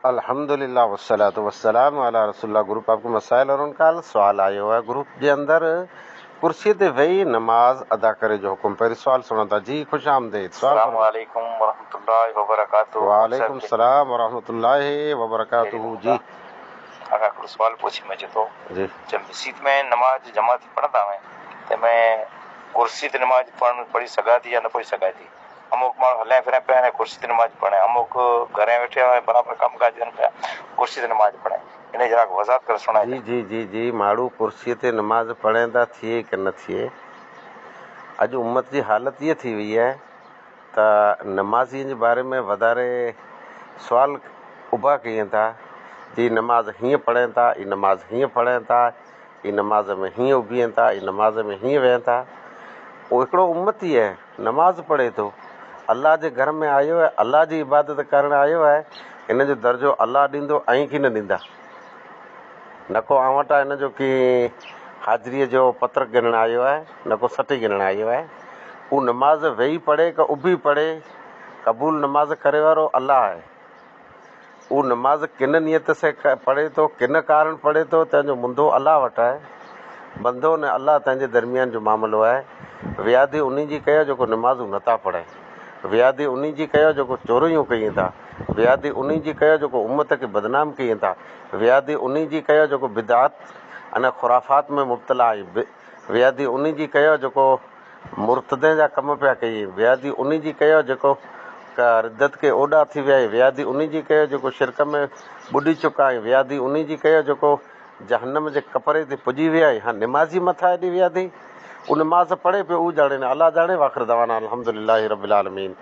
अल्हम्दुलिल्लाह वस्सलातु वस्सलाम अला रसूलुल्लाह। ग्रुप आपको मसाइल और उनका सवाल आयो है। ग्रुप के अंदर कुर्सी ते वेही नमाज अदा करे जो हुकुम। पहिरीं सवाल सुनो था जी। खुश आमदेद। अस्सलाम वालेकुम वरहमतुल्लाहि वबरकातुहू। वालेकुम सलाम वरहमतुल्लाहि वबरकातुहू जी। आका को सवाल पूछी मैं तो जी जब मस्जिद में नमाज जमात पढ़ता मैं तो मैं कुर्सी ते नमाज पढ़ी सगा थी या न पढ़ी सगा थी। अमुक माण्हू हले फिरे पिया कुर्सी ते नमाज पढ़े, अमुक घरे वेठे हुआ बराबर कम काज कनि पिया कुर्सी ते नमाज पढ़े। इन जरा वज़ाहत करे सुणाए। जी जी जी जी माण्हू कुर्सी ते नमाज पढ़ंदा थिए कि न थिए, अॼु उम्मत जी हालत ये थी वई है त नमाज़ीअ जे बारे में वधारे सवाल उभा कनि था जी। नमाज हीअं पढ़नि था, ई नमाज हीअं पढ़नि था, ई नमाज में हीअं उभियनि था, ई नमाज में हीअं वेहनि था। उहो हिकिड़ो उम्मत ई आहे, नमाज़ पढ़े थो, अलाह जे घर में आयो आहे, अलाह जी इबादत करणु आयो आहे। इन जो दर्जो अलाह ॾींदो, ऐं की न ॾींदा। न को आऊं वटां हिन जो की हाज़िरीअ जो पत्र गिणणु आयो आहे, न को सटी गिणणु आयो आहे। हू नमाज़ वेही पढ़े का उभी पढ़े, क़बूल नमाज़ करे वारो अलाह आहे। हू नमाज़ किन नियत से पढ़े थो, किन कारण पढ़े थो, तंहिंजो मुंदो अलाह वटि आहे। बंदो ने अलाह तंहिंजे दरमियान जो मामिलो आहे। वियादी उन जी कयो जेको नमाज़ूं नथा पढ़े, वियादी उन जी कयो जेको चोरियूं कयूं था, वियादी उन जी कयो जेको उम्मत खे बदनाम कयूं था, वियादी उन जी कयो जेको बिदात अने खुराफ़ात में मुब्तला आई, वियादी उन जी कयो जेको मुर्तदे जा कम पिया कई, वियादी उन जी कयो जेको रिदत खे ओॾा थी विया, वियादी उन जी कयो जेको शिरक में ॿुॾी चुका आहियूं, वियादी उन जी कयो जेको जहन्नम जे कपरे ते पुॼी विया आहियूं। हाँ नमाज़ी मथां हेॾी वियादी, उहो नमाज़ पढ़े पियो, उहो ॼाणे न अलाह ॼाणे। वाख़िर दवाना अल्हम्दुलिल्लाहि रब्बिल आलमीन।